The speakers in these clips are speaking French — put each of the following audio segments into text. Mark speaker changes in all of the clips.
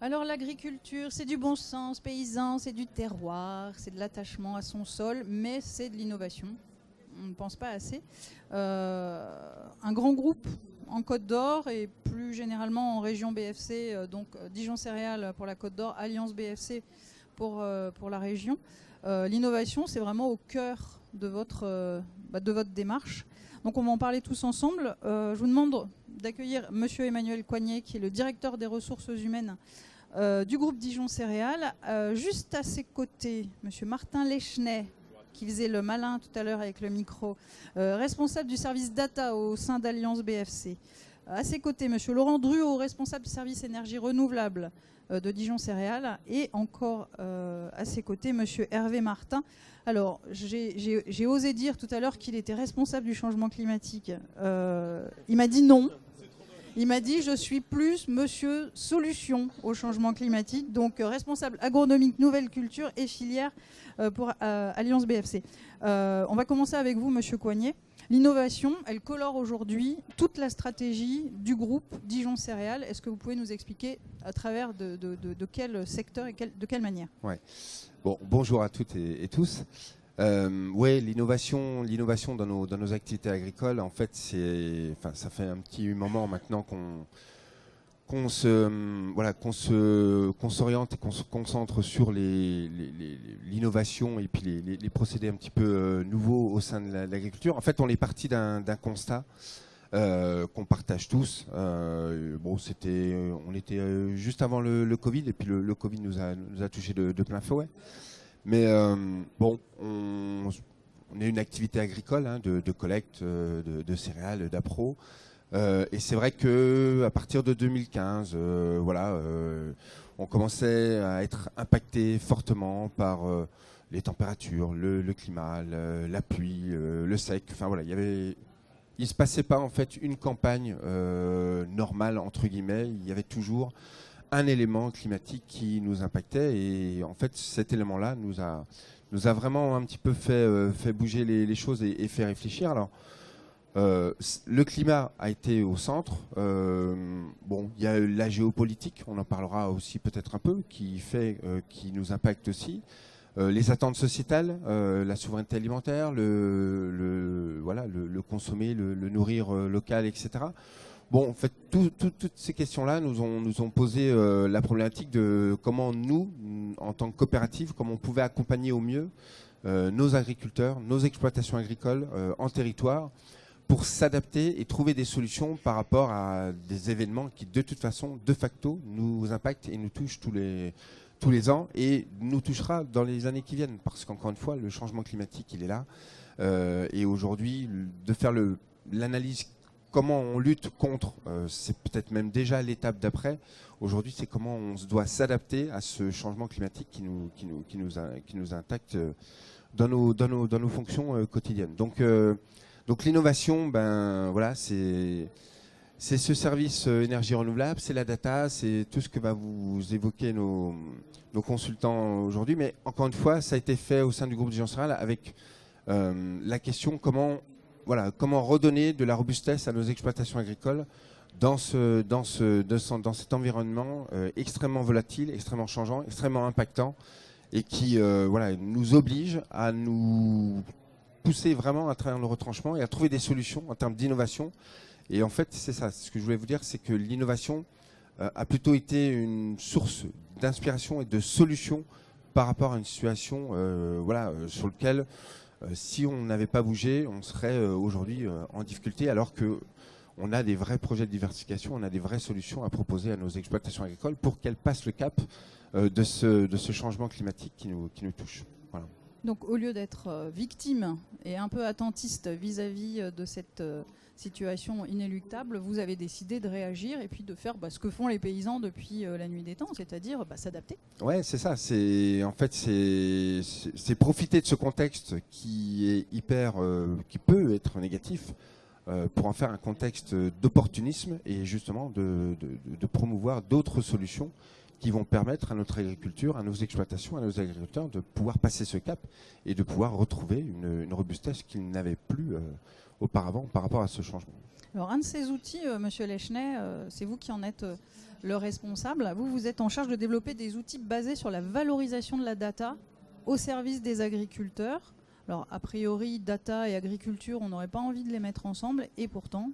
Speaker 1: Alors l'agriculture, c'est du bon sens paysan, c'est du terroir, c'est de l'attachement à son sol, mais c'est de l'innovation. On ne pense pas assez. Un grand groupe en Côte d'Or et plus généralement en région BFC, donc Dijon Céréales pour la Côte d'Or, Alliance BFC pour la région. L'innovation, c'est vraiment au cœur de votre démarche. Donc on va en parler tous ensemble. Je vous demande d'accueillir Monsieur Emmanuel Coignet, qui est le directeur des ressources humaines du groupe Dijon Céréales. Juste à ses côtés, Monsieur Martin Leschnay, qui faisait le malin tout à l'heure avec le micro, responsable du service data au sein d'Alliance BFC. À ses côtés, Monsieur Laurent Druot, responsable du service énergie renouvelable de Dijon Céréales. Et encore à ses côtés, Monsieur Hervé Martin. Alors, j'ai osé dire tout à l'heure qu'il était responsable du changement climatique. Il m'a dit non. Il m'a dit je suis plus monsieur solution au changement climatique, donc responsable agronomique, nouvelle culture et filière pour Alliance BFC. On va commencer avec vous, monsieur Coignet. L'innovation, elle colore aujourd'hui toute la stratégie du groupe Dijon Céréales. Est-ce que vous pouvez nous expliquer à travers de quel secteur et de quelle manière?
Speaker 2: Ouais. Bon, bonjour à toutes et tous. Ouais, l'innovation dans nos activités agricoles, en fait, ça fait un petit moment maintenant qu'on s'oriente et qu'on se concentre sur l'innovation et puis les procédés un petit peu nouveaux au sein de l'agriculture. En fait, on est parti d'un constat qu'on partage tous. On était juste avant le Covid, et puis le Covid nous a touché de plein fouet. Mais on est une activité agricole de collecte de céréales, d'appro. Et c'est vrai qu'à partir de 2015, on commençait à être impacté fortement par les températures, le climat, la pluie, le sec. Enfin voilà, il se passait pas en fait une campagne normale entre guillemets. Il y avait toujours un élément climatique qui nous impactait, et en fait cet élément-là nous a vraiment un petit peu fait bouger les choses et fait réfléchir. Alors le climat a été au centre. Il y a la géopolitique, on en parlera aussi peut-être un peu, qui nous impacte aussi. Les attentes sociétales, la souveraineté alimentaire, le consommer, le nourrir local, etc. Bon, en fait, toutes ces questions-là nous ont posé la problématique de comment nous, en tant que coopérative, comment on pouvait accompagner au mieux nos agriculteurs, nos exploitations agricoles en territoire, pour s'adapter et trouver des solutions par rapport à des événements qui, de toute façon, de facto, nous impactent et nous touchent tous les ans, et nous touchera dans les années qui viennent, parce qu'encore une fois, le changement climatique, il est là. Et aujourd'hui, de faire l'analyse comment on lutte contre, c'est peut-être même déjà l'étape d'après. Aujourd'hui, c'est comment on doit s'adapter à ce changement climatique qui nous impacte dans nos fonctions quotidiennes. Donc l'innovation, c'est ce service énergie renouvelable, c'est la data, c'est tout ce que va vous évoquer nos consultants aujourd'hui. Mais encore une fois, ça a été fait au sein du groupe Dijon Céréales avec la question comment redonner de la robustesse à nos exploitations agricoles dans cet environnement extrêmement volatile, extrêmement changeant, extrêmement impactant, et qui nous oblige à nous pousser vraiment à travers le retranchement et à trouver des solutions en termes d'innovation. Et en fait, c'est ça, ce que je voulais vous dire, c'est que l'innovation a plutôt été une source d'inspiration et de solutions par rapport à une situation sur laquelle si on n'avait pas bougé, on serait aujourd'hui en difficulté, alors qu'on a des vrais projets de diversification, on a des vraies solutions à proposer à nos exploitations agricoles pour qu'elles passent le cap de ce changement climatique qui nous touche. Voilà.
Speaker 1: Donc au lieu d'être victime et un peu attentiste vis-à-vis de cette situation inéluctable, vous avez décidé de réagir et puis de faire ce que font les paysans depuis la nuit des temps, c'est-à-dire s'adapter.
Speaker 2: Ouais, c'est ça. C'est profiter de ce contexte qui est qui peut être négatif, pour en faire un contexte d'opportunisme et justement de promouvoir d'autres solutions qui vont permettre à notre agriculture, à nos exploitations, à nos agriculteurs de pouvoir passer ce cap et de pouvoir retrouver une robustesse qu'ils n'avaient plus auparavant par rapport à ce changement.
Speaker 1: Alors, un de ces outils, Monsieur Lèchenay, c'est vous qui en êtes le responsable. Vous êtes en charge de développer des outils basés sur la valorisation de la data au service des agriculteurs. Alors, a priori, data et agriculture, on n'aurait pas envie de les mettre ensemble, et pourtant.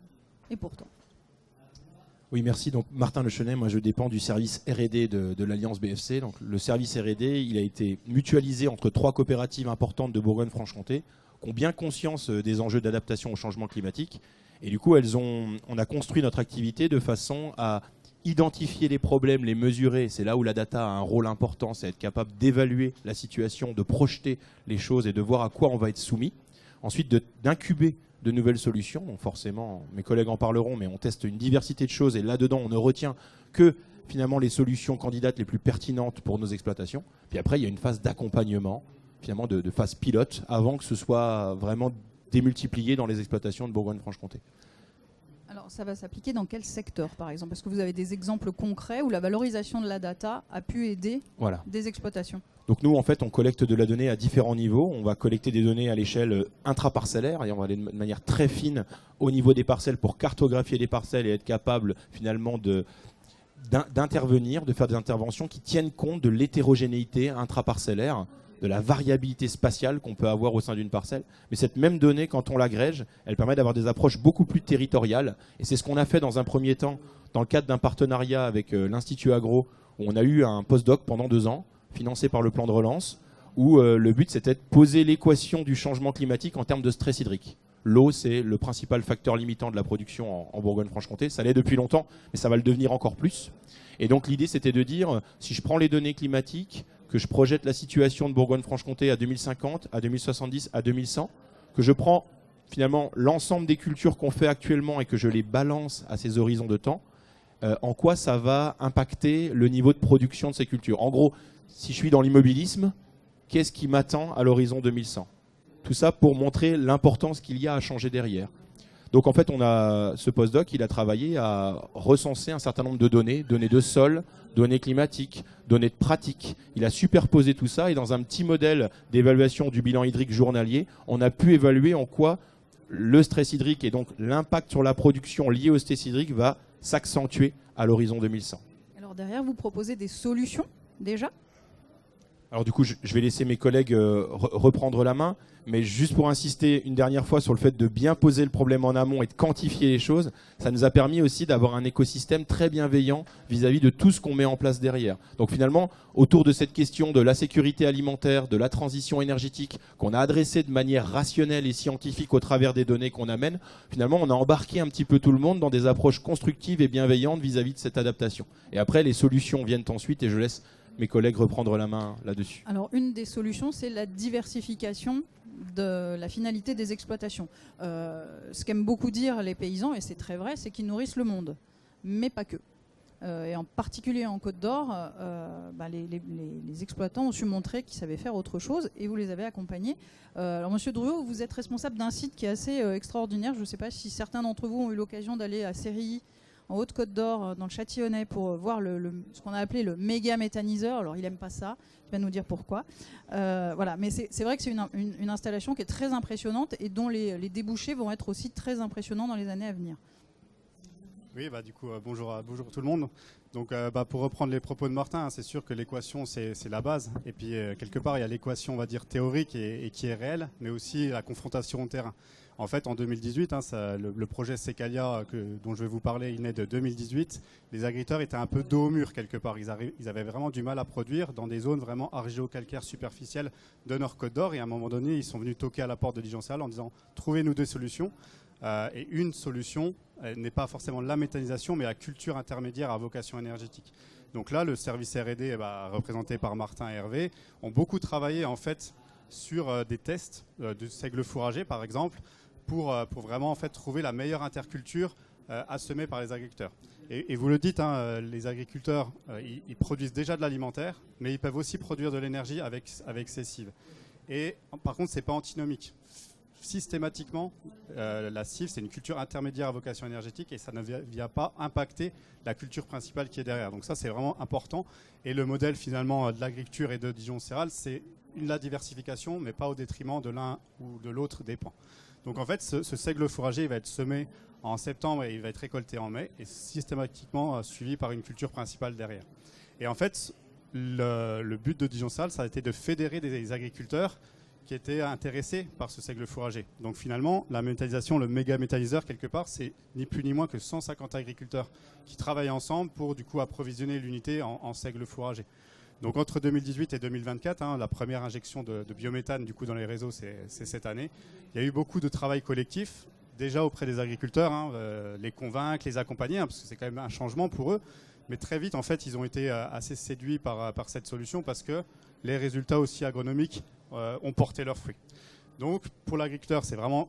Speaker 3: Oui, merci. Donc, Martin Lèchenay, moi je dépends du service R&D de l'Alliance BFC. Donc, le service R&D, il a été mutualisé entre 3 coopératives importantes de Bourgogne-Franche-Comté qui ont bien conscience des enjeux d'adaptation au changement climatique. Et du coup, on a construit notre activité de façon à identifier les problèmes, les mesurer. C'est là où la data a un rôle important, c'est être capable d'évaluer la situation, de projeter les choses et de voir à quoi on va être soumis. Ensuite, d'incuber de nouvelles solutions. Donc forcément, mes collègues en parleront, mais on teste une diversité de choses et là-dedans, on ne retient que finalement les solutions candidates les plus pertinentes pour nos exploitations. Puis après, il y a une phase d'accompagnement, finalement de phase pilote, avant que ce soit vraiment démultiplié dans les exploitations de Bourgogne-Franche-Comté.
Speaker 1: Alors, ça va s'appliquer dans quel secteur, par exemple? Est-ce que vous avez des exemples concrets où la valorisation de la data a pu aider des exploitations?
Speaker 3: Donc nous, en fait, on collecte de la donnée à différents niveaux. On va collecter des données à l'échelle intraparcellaire et on va aller de manière très fine au niveau des parcelles pour cartographier les parcelles et être capable finalement d'intervenir, de faire des interventions qui tiennent compte de l'hétérogénéité intraparcellaire, de la variabilité spatiale qu'on peut avoir au sein d'une parcelle. Mais cette même donnée, quand on l'agrège, elle permet d'avoir des approches beaucoup plus territoriales. Et c'est ce qu'on a fait dans un premier temps, dans le cadre d'un partenariat avec l'Institut Agro, où on a eu un postdoc pendant 2 ans, financé par le plan de relance, où le but c'était de poser l'équation du changement climatique en termes de stress hydrique. L'eau, c'est le principal facteur limitant de la production en Bourgogne-Franche-Comté. Ça l'est depuis longtemps, mais ça va le devenir encore plus. Et donc l'idée, c'était de dire, si je prends les données climatiques, que je projette la situation de Bourgogne-Franche-Comté à 2050, à 2070, à 2100, que je prends finalement l'ensemble des cultures qu'on fait actuellement et que je les balance à ces horizons de temps, en quoi ça va impacter le niveau de production de ces cultures. En gros, si je suis dans l'immobilisme, qu'est-ce qui m'attend à l'horizon 2100 ? Tout ça pour montrer l'importance qu'il y a à changer derrière. Donc en fait, on a ce postdoc, il a travaillé à recenser un certain nombre de données de sol, données climatiques, données de pratique. Il a superposé tout ça et dans un petit modèle d'évaluation du bilan hydrique journalier, on a pu évaluer en quoi le stress hydrique et donc l'impact sur la production lié au stress hydrique va s'accentuer à l'horizon 2100.
Speaker 1: Alors derrière, vous proposez des solutions déjà ?
Speaker 3: Alors du coup, je vais laisser mes collègues reprendre la main, mais juste pour insister une dernière fois sur le fait de bien poser le problème en amont et de quantifier les choses, ça nous a permis aussi d'avoir un écosystème très bienveillant vis-à-vis de tout ce qu'on met en place derrière. Donc finalement, autour de cette question de la sécurité alimentaire, de la transition énergétique, qu'on a adressée de manière rationnelle et scientifique au travers des données qu'on amène, finalement on a embarqué un petit peu tout le monde dans des approches constructives et bienveillantes vis-à-vis de cette adaptation. Et après, les solutions viennent ensuite et je laisse mes collègues reprendre la main là-dessus.
Speaker 1: Alors, une des solutions, c'est la diversification de la finalité des exploitations. Ce qu'aiment beaucoup dire les paysans, et c'est très vrai, c'est qu'ils nourrissent le monde, mais pas que. Et en particulier en Côte d'Or, les exploitants ont su montrer qu'ils savaient faire autre chose, et vous les avez accompagnés. Alors, Monsieur Drouot, vous êtes responsable d'un site qui est assez extraordinaire. Je ne sais pas si certains d'entre vous ont eu l'occasion d'aller à Sérilly, en Haute-Côte d'Or, dans le Châtillonnais, pour voir ce qu'on a appelé le méga méthaniseur. Alors, il n'aime pas ça, il va nous dire pourquoi. Voilà. Mais c'est vrai que c'est une installation qui est très impressionnante et dont les débouchés vont être aussi très impressionnants dans les années à venir.
Speaker 4: Oui, du coup, bonjour tout le monde. Donc, pour reprendre les propos de Martin, c'est sûr que l'équation, c'est la base. Et puis, quelque part, il y a l'équation, on va dire, théorique et qui est réelle, mais aussi la confrontation au terrain. En fait, en 2018, le projet Secalia dont je vais vous parler, il naît de 2018. Les agriculteurs étaient un peu dos au mur quelque part. Ils avaient vraiment du mal à produire dans des zones vraiment argilo-calcaires superficielles de Nord-Côte d'Or. Et à un moment donné, ils sont venus toquer à la porte de Dijon Céréales en disant « Trouvez-nous des solutions ». Et une solution n'est pas forcément la méthanisation, mais la culture intermédiaire à vocation énergétique. Donc là, le service R&D, représenté par Martin et Hervé, ont beaucoup travaillé en fait sur des tests de seigle fourragé, par exemple, pour vraiment en fait trouver la meilleure interculture à semer par les agriculteurs. Et vous le dites, les agriculteurs, ils produisent déjà de l'alimentaire, mais ils peuvent aussi produire de l'énergie avec ces cives. Et par contre, c'est pas antinomique. Systématiquement, la cive, c'est une culture intermédiaire à vocation énergétique et ça ne vient pas impacter la culture principale qui est derrière. Donc ça, c'est vraiment important. Et le modèle finalement de l'agriculture et de Dijon Céréales, c'est la diversification, mais pas au détriment de l'un ou de l'autre des pans. Donc en fait, ce seigle fourragé il va être semé en septembre et il va être récolté en mai et systématiquement suivi par une culture principale derrière. Et en fait, le but de Dijon Salles, ça a été de fédérer des agriculteurs qui étaient intéressés par ce seigle fourragé. Donc finalement, la métallisation, le méga métalliseur quelque part, c'est ni plus ni moins que 150 agriculteurs qui travaillent ensemble pour du coup approvisionner l'unité en seigle fourragé. Donc entre 2018 et 2024, la première injection de biométhane du coup dans les réseaux, c'est cette année. Il y a eu beaucoup de travail collectif, déjà auprès des agriculteurs, les convaincre, les accompagner, parce que c'est quand même un changement pour eux. Mais très vite, en fait, ils ont été assez séduits par cette solution parce que les résultats aussi agronomiques ont porté leurs fruits. Donc, pour l'agriculteur, c'est vraiment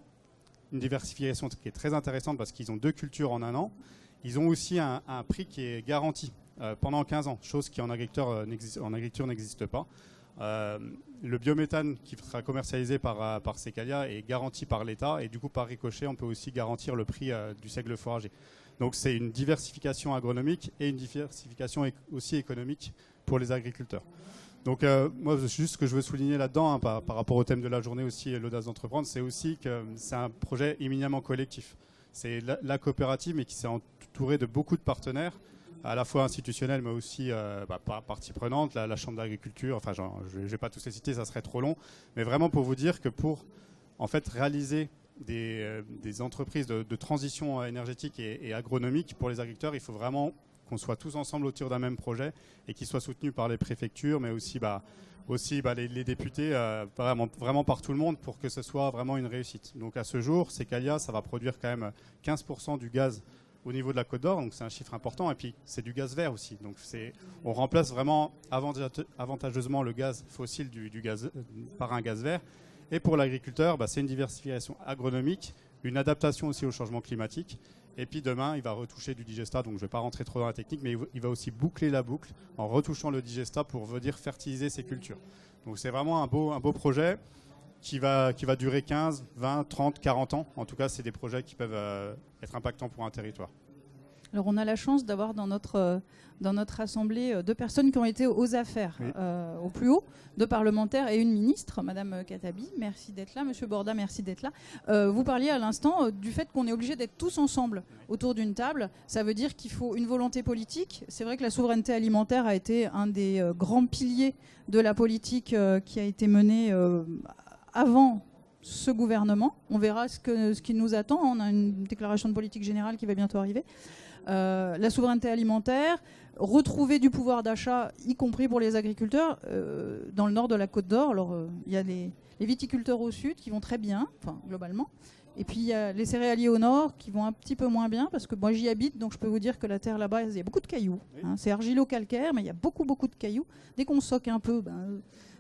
Speaker 4: une diversification qui est très intéressante parce qu'ils ont 2 cultures en un an. Ils ont aussi un prix qui est garanti pendant 15 ans, chose qui en agriculture n'existe pas. Le biométhane qui sera commercialisé par Secalia est garanti par l'État et du coup, par ricochet, on peut aussi garantir le prix du seigle fourragé. Donc c'est une diversification agronomique et une diversification aussi économique pour les agriculteurs. Donc moi, juste ce que je veux souligner là-dedans, par rapport au thème de la journée aussi, l'audace d'entreprendre, c'est aussi que c'est un projet éminemment collectif. C'est la coopérative, mais qui s'est entourée de beaucoup de partenaires, à la fois institutionnels, mais aussi partie prenante, la Chambre d'agriculture, enfin je ne vais pas tous les citer, ça serait trop long, mais vraiment pour vous dire que pour en fait réaliser des entreprises de transition énergétique et agronomique pour les agriculteurs, il faut vraiment qu'on soit tous ensemble autour d'un même projet et qu'il soit soutenu par les préfectures, mais aussi, les députés, vraiment par tout le monde pour que ce soit vraiment une réussite. Donc à ce jour, Secalia, ça va produire quand même 15% du gaz au niveau de la Côte d'Or, donc c'est un chiffre important, et puis c'est du gaz vert aussi. Donc on remplace vraiment avantageusement le gaz fossile du gaz, par un gaz vert. Et pour l'agriculteur, c'est une diversification agronomique, une adaptation aussi au changement climatique. Et puis demain, il va retoucher du digesta, donc je ne vais pas rentrer trop dans la technique, mais il va aussi boucler la boucle en retouchant le digesta pour venir fertiliser ses cultures. Donc c'est vraiment un beau projet qui va durer 15, 20, 30, 40 ans. En tout cas, c'est des projets qui peuvent être impactants pour un territoire.
Speaker 1: Alors on a la chance d'avoir dans notre assemblée 2 personnes qui ont été aux affaires,
Speaker 4: oui.
Speaker 1: Au plus haut, 2 parlementaires et une ministre, Madame Katabi, merci d'être là, Monsieur Borda, merci d'être là. Vous parliez à l'instant du fait qu'on est obligé d'être tous ensemble autour d'une table. Ça veut dire qu'il faut une volonté politique. C'est vrai que la souveraineté alimentaire a été un des grands piliers de la politique qui a été menée avant ce gouvernement. On verra ce qui nous attend. On a une déclaration de politique générale qui va bientôt arriver. La souveraineté alimentaire, retrouver du pouvoir d'achat, y compris pour les agriculteurs, dans le nord de la Côte d'Or. Alors, il y a les viticulteurs au sud qui vont très bien, globalement. Et puis, il y a les céréaliers au nord qui vont un petit peu moins bien, parce que moi, j'y habite, donc je peux vous dire que la terre là-bas, il y a beaucoup de cailloux. C'est argilo-calcaire, mais il y a beaucoup de cailloux. Dès qu'on soque un peu,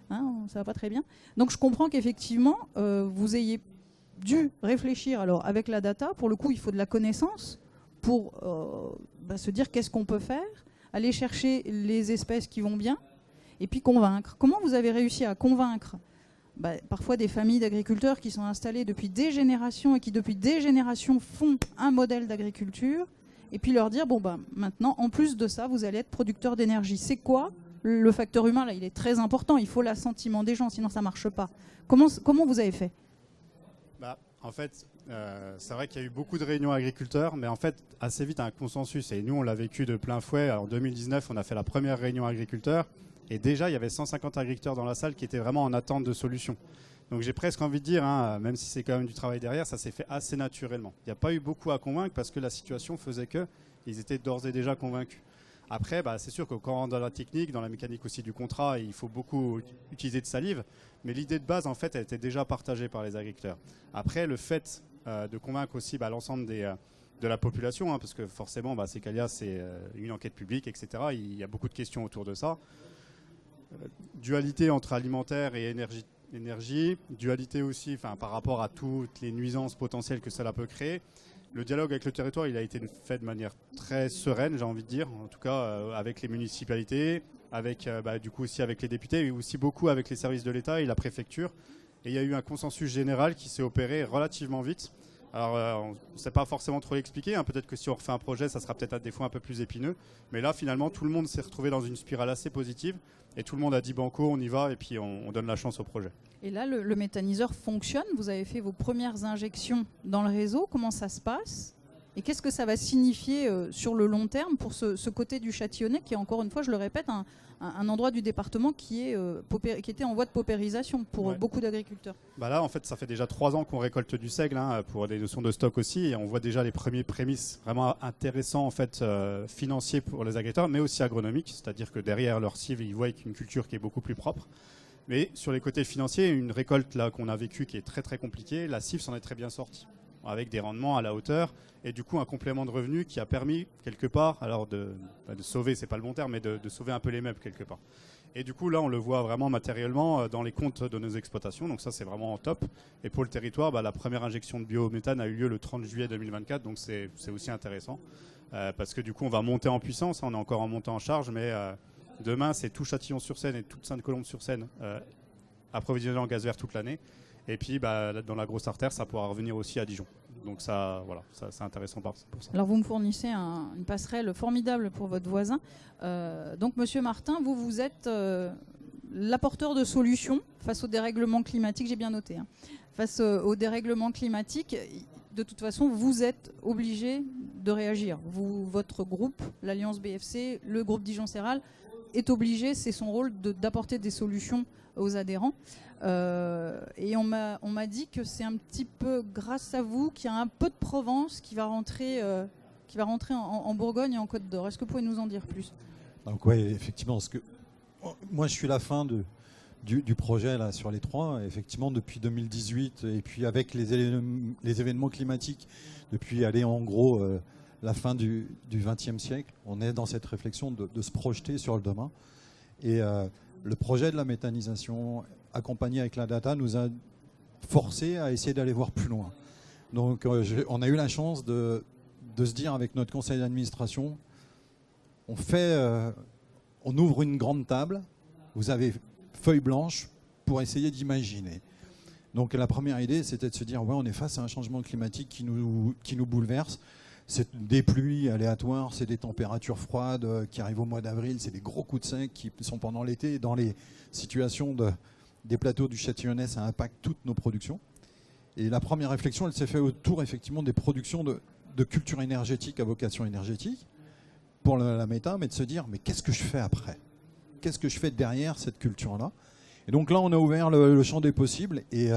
Speaker 1: ça va pas très bien. Donc, je comprends qu'effectivement, vous ayez dû réfléchir. Alors, avec la data, pour le coup, il faut de la connaissance pour se dire qu'est-ce qu'on peut faire, aller chercher les espèces qui vont bien, et puis convaincre. Comment vous avez réussi à convaincre parfois des familles d'agriculteurs qui sont installées depuis des générations et qui depuis des générations font un modèle d'agriculture, et puis leur dire, maintenant, en plus de ça, vous allez être producteur d'énergie. C'est quoi le facteur humain, là, il est très important, il faut l'assentiment des gens, sinon ça ne marche pas. Comment vous avez fait ?
Speaker 4: En fait, c'est vrai qu'il y a eu beaucoup de réunions agriculteurs, mais en fait, assez vite, un consensus. Et nous, on l'a vécu de plein fouet. En 2019, on a fait la première réunion agriculteur. Et déjà, il y avait 150 agriculteurs dans la salle qui étaient vraiment en attente de solutions. Donc j'ai presque envie de dire, même si c'est quand même du travail derrière, ça s'est fait assez naturellement. Il n'y a pas eu beaucoup à convaincre parce que la situation faisait qu'ils étaient d'ores et déjà convaincus. Après, c'est sûr que quand on rentre dans la technique, dans la mécanique aussi du contrat, il faut beaucoup utiliser de salive. Mais l'idée de base, en fait, elle était déjà partagée par les agriculteurs. Après, le fait de convaincre aussi l'ensemble de la population, parce que forcément, Secalia, c'est une enquête publique, etc. Il y a beaucoup de questions autour de ça. Dualité entre alimentaire et énergie, dualité aussi par rapport à toutes les nuisances potentielles que cela peut créer. Le dialogue avec le territoire, il a été fait de manière très sereine, j'ai envie de dire, en tout cas avec les municipalités, avec du coup aussi avec les députés, et aussi beaucoup avec les services de l'État et la préfecture. Et il y a eu un consensus général qui s'est opéré relativement vite. Alors on ne sait pas forcément trop l'expliquer, peut-être que si on refait un projet, ça sera peut-être des fois un peu plus épineux. Mais là, finalement, tout le monde s'est retrouvé dans une spirale assez positive, et tout le monde a dit banco, on y va, et puis on donne la chance au projet.
Speaker 1: Et là, le méthaniseur fonctionne. Vous avez fait vos premières injections dans le réseau. Comment ça se passe? Et qu'est-ce que ça va signifier sur le long terme pour ce côté du Châtillonnais, qui est, encore une fois, je le répète, un endroit du département qui était en voie de paupérisation pour beaucoup d'agriculteurs?
Speaker 4: Là, en fait, ça fait déjà 3 ans qu'on récolte du seigle, pour des notions de stock aussi, et on voit déjà les premiers prémices vraiment intéressants, en fait, financiers pour les agriculteurs, mais aussi agronomiques, c'est-à-dire que derrière leur cible, ils voient une culture qui est beaucoup plus propre. Mais sur les côtés financiers, une récolte là qu'on a vécue qui est très très compliquée, la CIF s'en est très bien sortie, avec des rendements à la hauteur, et du coup un complément de revenus qui a permis quelque part, alors de sauver, c'est pas le bon terme, mais de sauver un peu les meubles quelque part. Et du coup là on le voit vraiment matériellement dans les comptes de nos exploitations, donc ça c'est vraiment top. Et pour le territoire, la première injection de biométhane a eu lieu le 30 juillet 2024, donc c'est aussi intéressant, parce que du coup on va monter en puissance, on est encore en montée en charge, mais demain c'est tout Châtillon-sur-Seine et toute Sainte-Colombe-sur-Seine approvisionné en gaz vert toute l'année. Et puis dans la grosse artère, ça pourra revenir aussi à Dijon. Donc ça, voilà, ça, c'est intéressant pour ça.
Speaker 1: Alors vous me fournissez une passerelle formidable pour votre voisin. Donc Monsieur Martin, vous êtes l'apporteur de solutions face au dérèglement climatique, j'ai bien noté. Face au dérèglement climatique, de toute façon, vous êtes obligé de réagir. Votre groupe, l'Alliance BFC, le groupe Dijon-Céral, est obligé, c'est son rôle, d'apporter des solutions aux adhérents. Et on m'a dit que c'est un petit peu grâce à vous qu'il y a un peu de Provence qui va rentrer en Bourgogne et en Côte d'Or. Est-ce que vous pouvez nous en dire plus?
Speaker 5: Donc oui, effectivement, parce que moi je suis la fin du projet là, sur les 3, effectivement depuis 2018, et puis avec les événements climatiques, depuis en gros la fin du XXe siècle, on est dans cette réflexion de se projeter sur le demain. Et le projet de la méthanisation, accompagné avec la data, nous a forcé à essayer d'aller voir plus loin. Donc on a eu la chance de se dire avec notre conseil d'administration, on ouvre une grande table, vous avez feuille blanche pour essayer d'imaginer. Donc la première idée, c'était de se dire, on est face à un changement climatique qui nous bouleverse. C'est des pluies aléatoires, c'est des températures froides qui arrivent au mois d'avril, c'est des gros coups de sec qui sont pendant l'été. Dans les situations des plateaux du Châtillonnais, ça impacte toutes nos productions. Et la première réflexion, elle s'est faite autour effectivement des productions de culture énergétique à vocation énergétique pour la méta, mais de se dire, mais qu'est-ce que je fais après? Qu'est-ce que je fais derrière cette culture-là? Et donc là, on a ouvert le champ des possibles et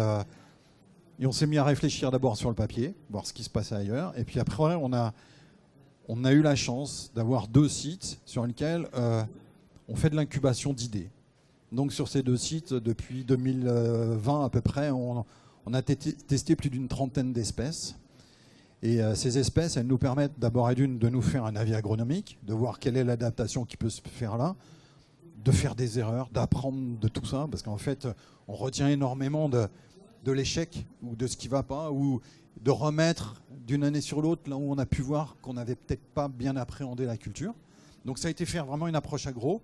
Speaker 5: on s'est mis à réfléchir d'abord sur le papier, voir ce qui se passait ailleurs. Et puis après, on a eu la chance d'avoir 2 sites sur lesquels on fait de l'incubation d'idées. Donc sur ces 2 sites, depuis 2020 à peu près, on a testé plus d'une trentaine d'espèces. Et ces espèces, elles nous permettent d'abord et d'une de nous faire un avis agronomique, de voir quelle est l'adaptation qui peut se faire là, de faire des erreurs, d'apprendre de tout ça, parce qu'en fait, on retient énormément de l'échec ou de ce qui ne va pas, ou de remettre d'une année sur l'autre là où on a pu voir qu'on n'avait peut-être pas bien appréhendé la culture. Donc ça a été faire vraiment une approche agro.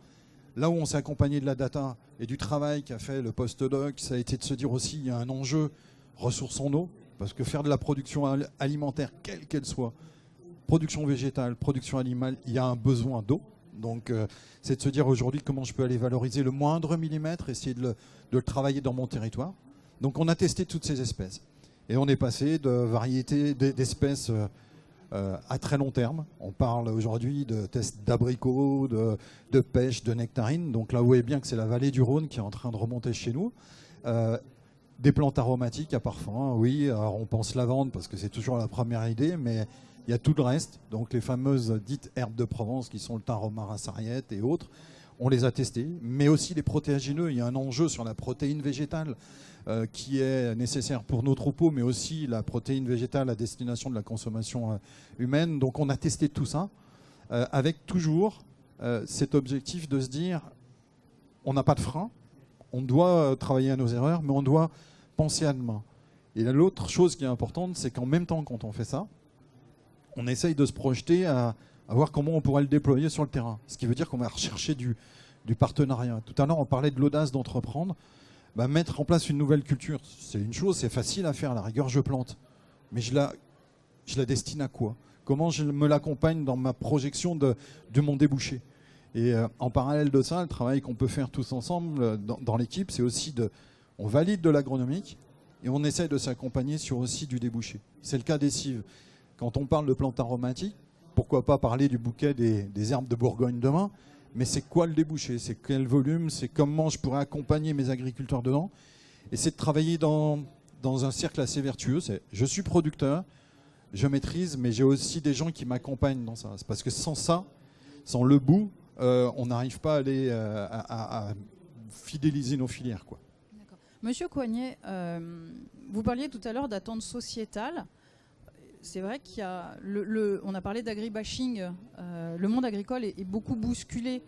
Speaker 5: Là où on s'est accompagné de la data et du travail qu'a fait le postdoc, ça a été de se dire aussi il y a un enjeu ressources en eau, parce que faire de la production alimentaire, quelle qu'elle soit, production végétale, production animale, il y a un besoin d'eau. Donc c'est de se dire aujourd'hui comment je peux aller valoriser le moindre millimètre, essayer de le travailler dans mon territoire. Donc on a testé toutes ces espèces. Et on est passé de variétés d'espèces à très long terme. On parle aujourd'hui de tests d'abricots, de pêche, de nectarines. Donc là, vous voyez bien que c'est la vallée du Rhône qui est en train de remonter chez nous. Des plantes aromatiques à parfum, oui. Alors on pense lavande parce que c'est toujours la première idée, mais il y a tout le reste. Donc les fameuses dites herbes de Provence qui sont le thym, romarin, sarriette et autres. On les a testées, mais aussi les protéagineux. Il y a un enjeu sur la protéine végétale qui est nécessaire pour nos troupeaux, mais aussi la protéine végétale à destination de la consommation humaine. Donc on a testé tout ça, avec toujours cet objectif de se dire, on n'a pas de frein, on doit travailler à nos erreurs, mais on doit penser à demain. Et l'autre chose qui est importante, c'est qu'en même temps, quand on fait ça, on essaye de se projeter à voir comment on pourrait le déployer sur le terrain. Ce qui veut dire qu'on va rechercher du partenariat. Tout à l'heure, on parlait de l'audace d'entreprendre. Mettre en place une nouvelle culture, c'est une chose, c'est facile à faire. À la rigueur, je plante. Mais je la destine à quoi? Comment je me l'accompagne dans ma projection de mon débouché? Et en parallèle de ça, le travail qu'on peut faire tous ensemble dans l'équipe, c'est aussi On valide de l'agronomique et on essaye de s'accompagner sur aussi du débouché. C'est le cas des cives. Quand on parle de plantes aromatiques, pourquoi pas parler du bouquet des herbes de Bourgogne demain, mais c'est quoi le débouché? C'est quel volume? C'est comment je pourrais accompagner mes agriculteurs dedans? Et c'est de travailler dans un cercle assez vertueux. C'est je suis producteur, je maîtrise, mais j'ai aussi des gens qui m'accompagnent dans ça. C'est parce que sans ça, sans le bout, on n'arrive pas à aller à fidéliser nos filières, quoi.
Speaker 1: Monsieur Coignet, vous parliez tout à l'heure d'attente sociétale. C'est vrai qu'il y a on a parlé d'agribashing. Le monde agricole est beaucoup bousculé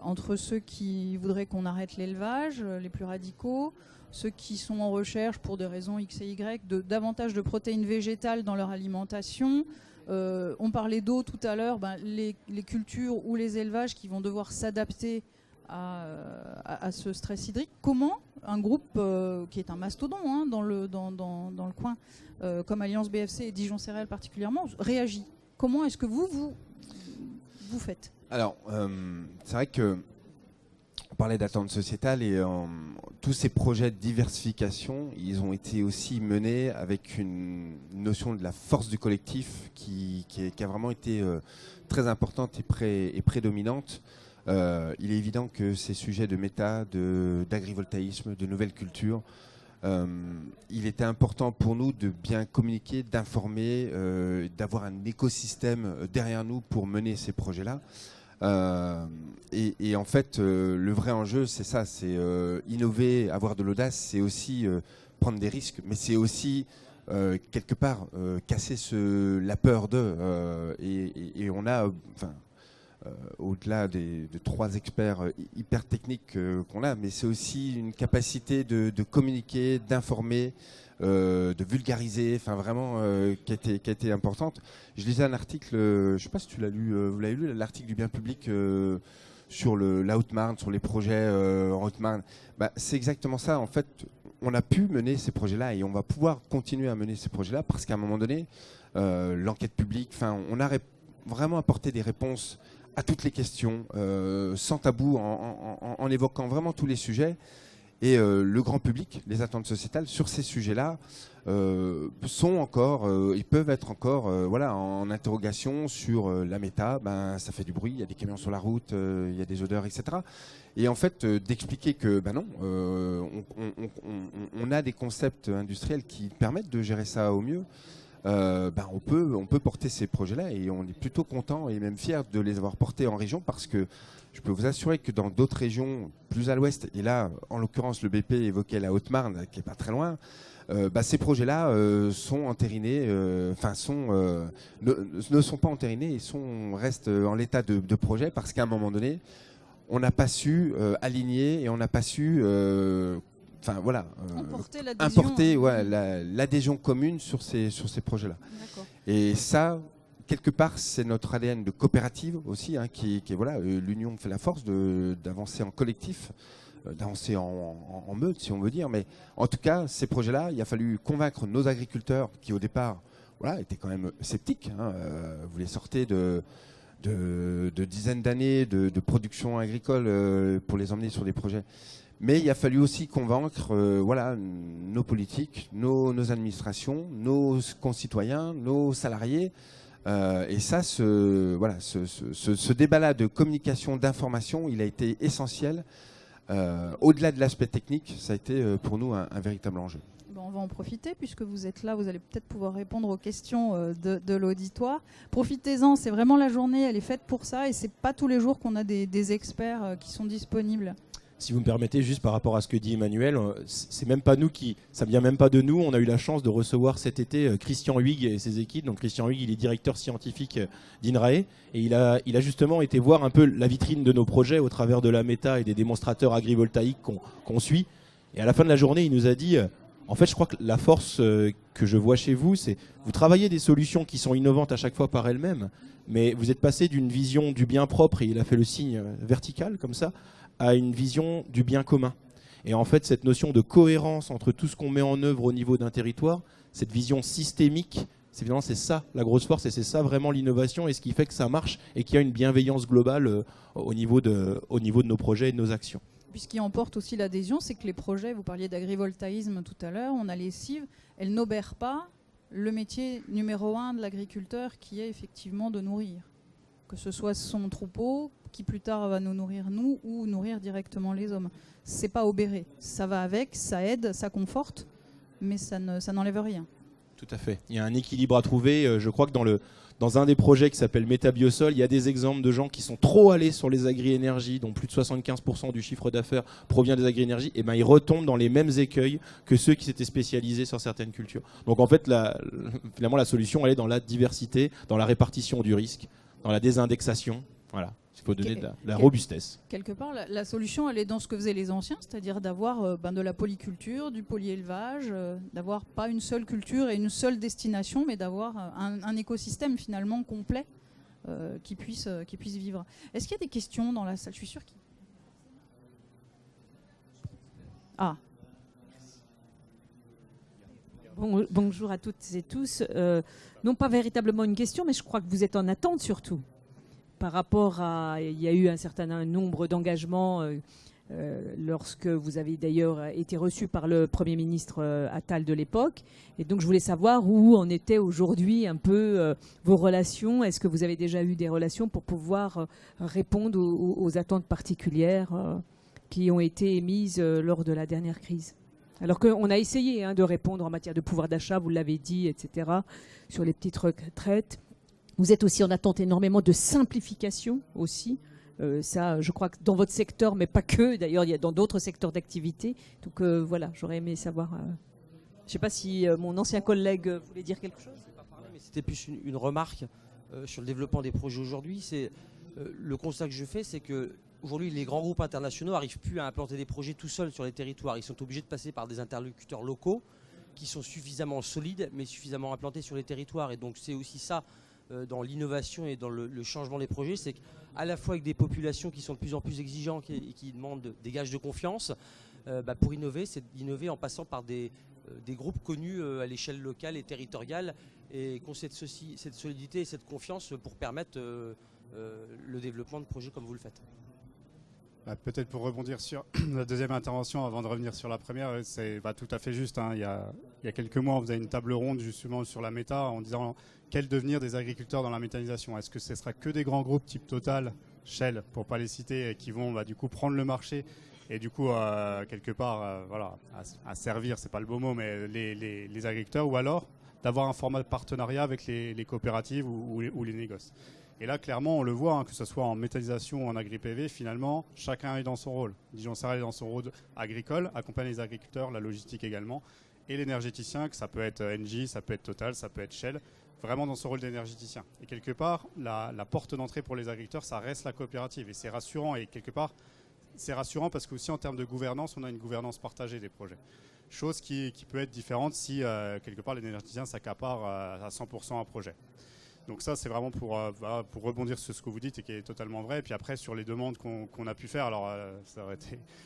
Speaker 1: entre ceux qui voudraient qu'on arrête l'élevage, les plus radicaux, ceux qui sont en recherche pour des raisons X et Y davantage de protéines végétales dans leur alimentation. On parlait d'eau tout à l'heure, les cultures ou les élevages qui vont devoir s'adapter à ce stress hydrique. Comment un groupe qui est un mastodon dans le coin, comme Alliance BFC et Dijon Céréales particulièrement, réagit? Comment est-ce que vous faites?
Speaker 2: Alors, c'est vrai que on parlait d'attente sociétale et tous ces projets de diversification, ils ont été aussi menés avec une notion de la force du collectif qui a vraiment été très importante et prédominante. Il est évident que ces sujets de méta, d'agrivoltaïsme, de nouvelles cultures, il était important pour nous de bien communiquer, d'informer, d'avoir un écosystème derrière nous pour mener ces projets-là. Et en fait, le vrai enjeu, c'est ça, c'est innover, avoir de l'audace, c'est aussi prendre des risques, mais c'est aussi quelque part casser la peur d'eux. Et on a, au-delà de 3 experts hyper techniques qu'on a, mais c'est aussi une capacité de communiquer, d'informer, de vulgariser, enfin vraiment qui a été importante. Je lisais un article, je ne sais pas si tu l'as lu, vous l'avez lu, l'article du Bien Public sur la Haute-Marne, sur les projets en Haute-Marne. C'est exactement ça. En fait, on a pu mener ces projets-là et on va pouvoir continuer à mener ces projets-là parce qu'à un moment donné, l'enquête publique, on a vraiment apporté des réponses à toutes les questions, sans tabou, en évoquant vraiment tous les sujets. Et le grand public, les attentes sociétales sur ces sujets-là sont encore, ils peuvent être encore en interrogation sur la méta. Ça fait du bruit, il y a des camions sur la route, il y a des odeurs, etc. Et en fait, d'expliquer que non, on a des concepts industriels qui permettent de gérer ça au mieux. On peut porter ces projets-là et on est plutôt content et même fier de les avoir portés en région parce que je peux vous assurer que dans d'autres régions plus à l'ouest, et là en l'occurrence le BP évoquait la Haute-Marne qui n'est pas très loin, ces projets-là sont entérinés, ne sont pas entérinés et restent en l'état de projet parce qu'à un moment donné, on n'a pas su aligner et on n'a pas su importer l'adhésion commune sur ces projets-là. Et ça, quelque part, c'est notre ADN de coopérative aussi, qui est l'union fait la force d'avancer en collectif, d'avancer en meute, si on veut dire. Mais en tout cas, ces projets-là, il a fallu convaincre nos agriculteurs qui, au départ, étaient quand même sceptiques. Vous les sortez de dizaines d'années de production agricole pour les emmener sur des projets. Mais il a fallu aussi convaincre nos politiques, nos administrations, nos concitoyens, nos salariés. Et ça, ce débat-là de communication, d'information, il a été essentiel. Au-delà de l'aspect technique, ça a été pour nous un véritable enjeu.
Speaker 1: On va en profiter puisque vous êtes là, vous allez peut-être pouvoir répondre aux questions de l'auditoire. Profitez-en, c'est vraiment la journée, elle est faite pour ça et c'est pas tous les jours qu'on a des experts qui sont disponibles.
Speaker 3: Si vous me permettez, juste par rapport à ce que dit Emmanuel, c'est même pas nous ça vient même pas de nous. On a eu la chance de recevoir cet été Christian Huyghe et ses équipes. Donc Christian Huyghe, il est directeur scientifique d'INRAE et il a justement été voir un peu la vitrine de nos projets au travers de la méta et des démonstrateurs agrivoltaïques qu'on suit. Et à la fin de la journée, il nous a dit en fait, je crois que la force que je vois chez vous, c'est vous travaillez des solutions qui sont innovantes à chaque fois par elles-mêmes, mais vous êtes passé d'une vision du bien propre, et il a fait le signe vertical comme ça, à une vision du bien commun. Et en fait, cette notion de cohérence entre tout ce qu'on met en œuvre au niveau d'un territoire, cette vision systémique, c'est ça la grosse force et c'est ça vraiment l'innovation et ce qui fait que ça marche et qu'il y a une bienveillance globale au niveau de nos projets et de nos actions.
Speaker 1: puis ce qui emporte aussi l'adhésion, c'est que les projets, vous parliez d'agrivoltaïsme tout à l'heure, on a les cives, elles n'obèrent pas le métier numéro 1 de l'agriculteur qui est effectivement de nourrir. Que ce soit son troupeau, qui plus tard va nous nourrir nous, ou nourrir directement les hommes. C'est pas obéré. Ça va avec, ça aide, ça conforte, mais ça n'enlève rien.
Speaker 3: Tout à fait. Il y a un équilibre à trouver. Je crois que dans un des projets qui s'appelle Métabiosol, il y a des exemples de gens qui sont trop allés sur les agri-énergies, dont plus de 75% du chiffre d'affaires provient des agri-énergies, et ben ils retombent dans les mêmes écueils que ceux qui s'étaient spécialisés sur certaines cultures. Donc en fait, finalement, la solution, elle est dans la diversité, dans la répartition du risque, dans la désindexation. Voilà. Il faut donner de la robustesse.
Speaker 1: Quelque part, la solution, elle est dans ce que faisaient les anciens, c'est-à-dire d'avoir de la polyculture, du polyélevage, d'avoir pas une seule culture et une seule destination, mais d'avoir un écosystème finalement complet qui puisse vivre. Est-ce qu'il y a des questions dans la salle? Je suis sûre qu'il... Ah.
Speaker 6: Bonjour à toutes et tous. Non pas véritablement une question, mais je crois que vous êtes en attente surtout. Par rapport à... Il y a eu un certain nombre d'engagements lorsque vous avez d'ailleurs été reçu par le Premier ministre Attal de l'époque. Et donc je voulais savoir où en étaient aujourd'hui un peu vos relations. Est-ce que vous avez déjà eu des relations pour pouvoir répondre aux attentes particulières qui ont été émises lors de la dernière crise? Alors qu'on a essayé de répondre en matière de pouvoir d'achat, vous l'avez dit, etc., sur les petites retraites. Vous êtes aussi en attente énormément de simplification aussi. Ça, je crois que dans votre secteur, mais pas que, d'ailleurs, il y a dans d'autres secteurs d'activité. Donc voilà, j'aurais aimé savoir. Je ne sais pas si mon ancien collègue voulait dire quelque chose.
Speaker 7: Mais c'était plus une remarque sur le développement des projets aujourd'hui. C'est le constat que je fais, c'est que aujourd'hui, les grands groupes internationaux n'arrivent plus à implanter des projets tout seuls sur les territoires. Ils sont obligés de passer par des interlocuteurs locaux qui sont suffisamment solides, mais suffisamment implantés sur les territoires. Et donc c'est aussi ça. Dans l'innovation et dans le changement des projets, c'est qu'à la fois avec des populations qui sont de plus en plus exigeantes et qui demandent des gages de confiance, pour innover, c'est d'innover en passant par des groupes connus à l'échelle locale et territoriale et qui ont cette solidité et cette confiance pour permettre le développement de projets comme vous le faites.
Speaker 4: Peut-être pour rebondir sur la deuxième intervention avant de revenir sur la première, c'est tout à fait juste. Il y a quelques mois, on faisait une table ronde justement sur la méta en disant quel devenir des agriculteurs dans la méthanisation. Est-ce que ce sera que des grands groupes type Total, Shell, pour ne pas les citer, qui vont du coup prendre le marché et du coup quelque part à servir, c'est pas le beau mot, mais les agriculteurs, ou alors d'avoir un format de partenariat avec les coopératives ou les négoces. Et là, clairement, on le voit, que ce soit en méthanisation ou en agri-PV, finalement, chacun est dans son rôle. Dijon Céréales est dans son rôle agricole, accompagne les agriculteurs, la logistique également, et l'énergéticien, que ça peut être Engie, ça peut être Total, ça peut être Shell, vraiment dans son rôle d'énergéticien. Et quelque part, la porte d'entrée pour les agriculteurs, ça reste la coopérative. Et c'est rassurant. Et quelque part, c'est rassurant parce qu'aussi en termes de gouvernance, on a une gouvernance partagée des projets. Chose qui peut être différente si, quelque part, l'énergéticien s'accapare à 100% un projet. Donc ça, c'est vraiment pour rebondir sur ce que vous dites et qui est totalement vrai. Et puis après, sur les demandes qu'on a pu faire, alors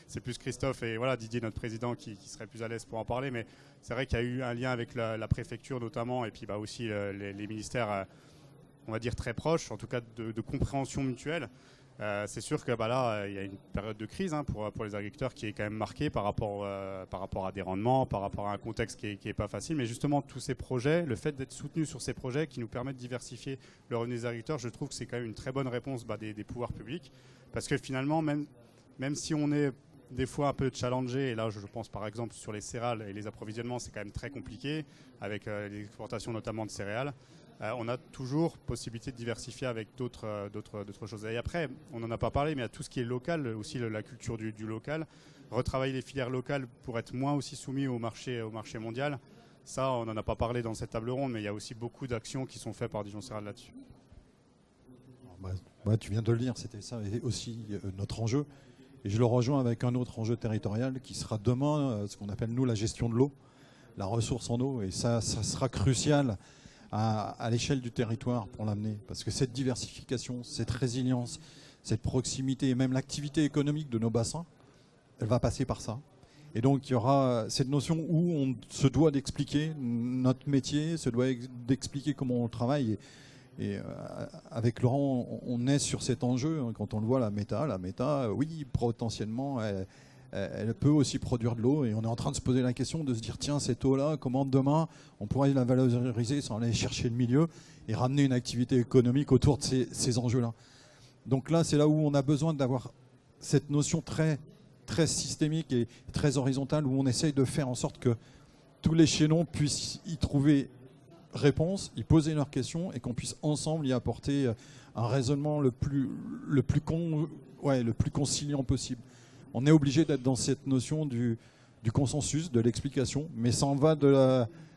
Speaker 4: c'est plus Christophe et Didier, notre président, qui serait plus à l'aise pour en parler. Mais c'est vrai qu'il y a eu un lien avec la préfecture notamment et puis aussi les ministères, on va dire, très proches, en tout cas de compréhension mutuelle. C'est sûr que là, il y a une période de crise pour les agriculteurs qui est quand même marquée par rapport à des rendements, par rapport à un contexte qui est pas facile. Mais justement, tous ces projets, le fait d'être soutenus sur ces projets qui nous permettent de diversifier le revenu des agriculteurs, je trouve que c'est quand même une très bonne réponse des pouvoirs publics. Parce que finalement, même si on est des fois un peu challengé, et là je pense par exemple sur les céréales et les approvisionnements, c'est quand même très compliqué, avec les exportations notamment de céréales. On a toujours possibilité de diversifier avec d'autres choses. Et après, on n'en a pas parlé, mais il y a tout ce qui est local, aussi la culture du local. Retravailler les filières locales pour être moins aussi soumis au marché mondial. Ça, on n'en a pas parlé dans cette table ronde, mais il y a aussi beaucoup d'actions qui sont faites par Dijon Céréales là-dessus.
Speaker 5: Tu viens de le dire, c'était ça aussi notre enjeu. Et je le rejoins avec un autre enjeu territorial qui sera demain ce qu'on appelle nous la gestion de l'eau, la ressource en eau. Et ça sera crucial à l'échelle du territoire pour l'amener. Parce que cette diversification, cette résilience, cette proximité et même l'activité économique de nos bassins, elle va passer par ça. Et donc il y aura cette notion où on se doit d'expliquer notre métier, se doit d'expliquer comment on travaille. Et avec Laurent, on est sur cet enjeu. Hein, quand on le voit, la méta, oui, potentiellement, elle peut aussi produire de l'eau. Et on est en train de se poser la question de se dire, tiens, cette eau-là, comment demain on pourrait la valoriser sans aller chercher le milieu et ramener une activité économique autour de ces enjeux-là. Donc là, c'est là où on a besoin d'avoir cette notion très, très systémique et très horizontale, où on essaye de faire en sorte que tous les chaînons puissent y trouver réponse, y poser leurs questions et qu'on puisse ensemble y apporter un raisonnement le plus conciliant possible. On est obligé d'être dans cette notion du consensus, de l'explication, mais ça en va de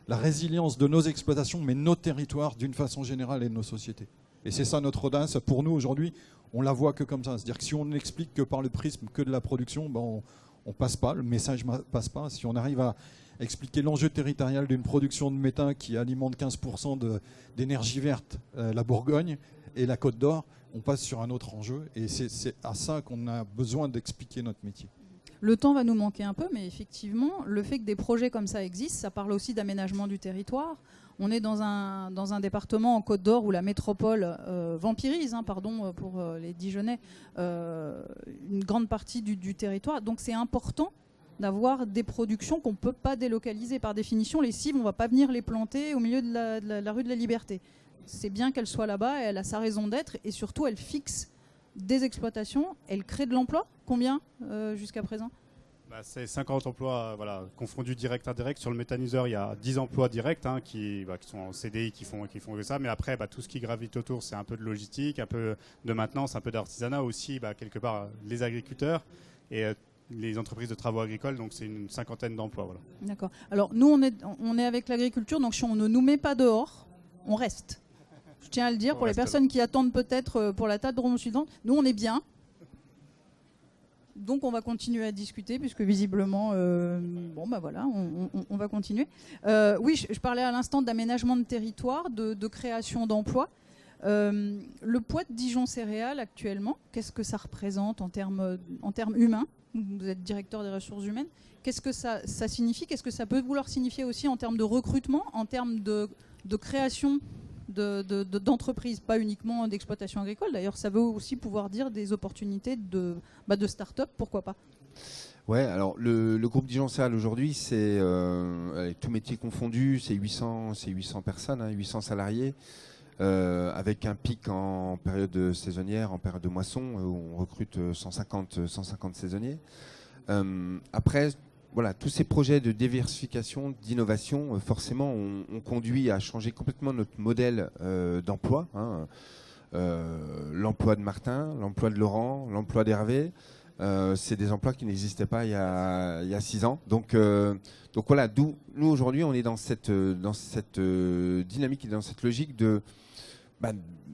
Speaker 5: la résilience de nos exploitations, mais nos territoires d'une façon générale et de nos sociétés. Et c'est ça notre audace. Pour nous aujourd'hui, on la voit que comme ça. C'est-à-dire que si on n'explique que par le prisme que de la production, ben on passe pas, le message passe pas. Si on arrive à expliquer l'enjeu territorial d'une production de méthane qui alimente 15% d'énergie verte, la Bourgogne et la Côte d'Or, on passe sur un autre enjeu. Et c'est à ça qu'on a besoin d'expliquer notre métier.
Speaker 1: Le temps va nous manquer un peu, mais effectivement, le fait que des projets comme ça existent, ça parle aussi d'aménagement du territoire. On est dans un département en Côte d'Or où la métropole vampirise, pour les Dijonnais, une grande partie du territoire. Donc c'est important d'avoir des productions qu'on ne peut pas délocaliser. Par définition, les cives, on ne va pas venir les planter au milieu de la rue de la Liberté. C'est bien qu'elle soit là-bas, elle a sa raison d'être, et surtout elle fixe des exploitations, elle crée de l'emploi. Combien jusqu'à présent ?
Speaker 4: C'est 50 emplois confondus direct indirect. Sur le méthaniseur, il y a 10 emplois directs qui sont en CDI, qui font que ça. Mais après, tout ce qui gravite autour, c'est un peu de logistique, un peu de maintenance, un peu d'artisanat aussi, quelque part les agriculteurs et les entreprises de travaux agricoles. Donc c'est une 50aine d'emplois. Voilà.
Speaker 1: D'accord. Alors nous, on est avec l'agriculture, donc si on ne nous met pas dehors, on reste. Je tiens à le dire pour les personnes qui attendent peut-être pour la table ronde suivante. Nous, on est bien. Donc on va continuer à discuter puisque visiblement, on va continuer. Oui, je parlais à l'instant d'aménagement de territoire, de création d'emplois. Le poids de Dijon Céréales actuellement, qu'est-ce que ça représente en termes humains ? Vous êtes directeur des ressources humaines. Qu'est-ce que ça signifie ? Qu'est-ce que ça peut vouloir signifier aussi en termes de recrutement, en termes de création d'entreprises, pas uniquement d'exploitation agricole. D'ailleurs, ça veut aussi pouvoir dire des opportunités de start-up, pourquoi pas.
Speaker 2: Ouais, alors le groupe Dijon Céréales aujourd'hui, c'est tout métier confondu, c'est 800 personnes, 800 salariés, avec un pic en période saisonnière, en période de moisson, où on recrute 150 saisonniers. Après, voilà, tous ces projets de diversification, d'innovation, forcément, ont conduit à changer complètement notre modèle d'emploi. L'emploi de Martin, l'emploi de Laurent, l'emploi d'Hervé, c'est des emplois qui n'existaient pas il y a 6 ans. Donc voilà, nous aujourd'hui, on est dans cette dynamique et dans cette logique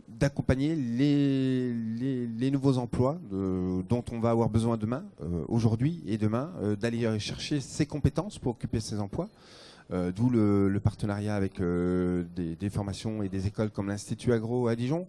Speaker 2: d'accompagner les nouveaux emplois dont on va avoir besoin demain, aujourd'hui et demain, d'aller chercher ces compétences pour occuper ces emplois. D'où le partenariat avec des formations et des écoles comme l'Institut Agro à Dijon,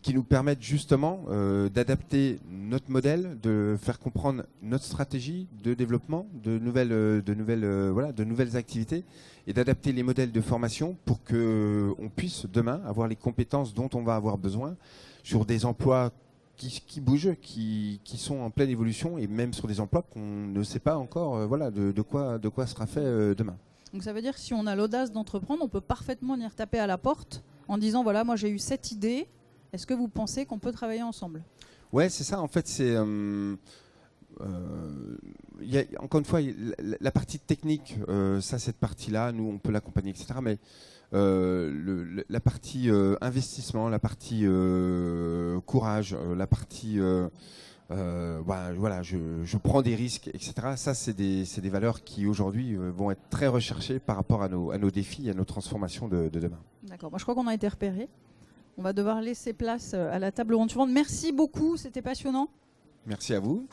Speaker 2: qui nous permettent justement d'adapter notre modèle, de faire comprendre notre stratégie de développement de nouvelles activités et d'adapter les modèles de formation pour qu'on puisse demain avoir les compétences dont on va avoir besoin sur des emplois qui bougent, qui sont en pleine évolution et même sur des emplois qu'on ne sait pas encore de quoi sera fait demain.
Speaker 1: Donc ça veut dire que si on a l'audace d'entreprendre, on peut parfaitement venir taper à la porte en disant voilà, moi j'ai eu cette idée, est-ce que vous pensez qu'on peut travailler ensemble ?
Speaker 2: Ouais, c'est ça. En fait, c'est encore une fois la partie technique. Cette partie-là, nous, on peut l'accompagner, etc. Mais la partie investissement, la partie courage, la partie je prends des risques, etc. Ça, c'est des valeurs qui aujourd'hui vont être très recherchées par rapport à nos défis, à nos transformations de demain.
Speaker 1: D'accord. Moi, je crois qu'on a été repérés. On va devoir laisser place à la table ronde suivante. Merci beaucoup, c'était passionnant.
Speaker 2: Merci à vous.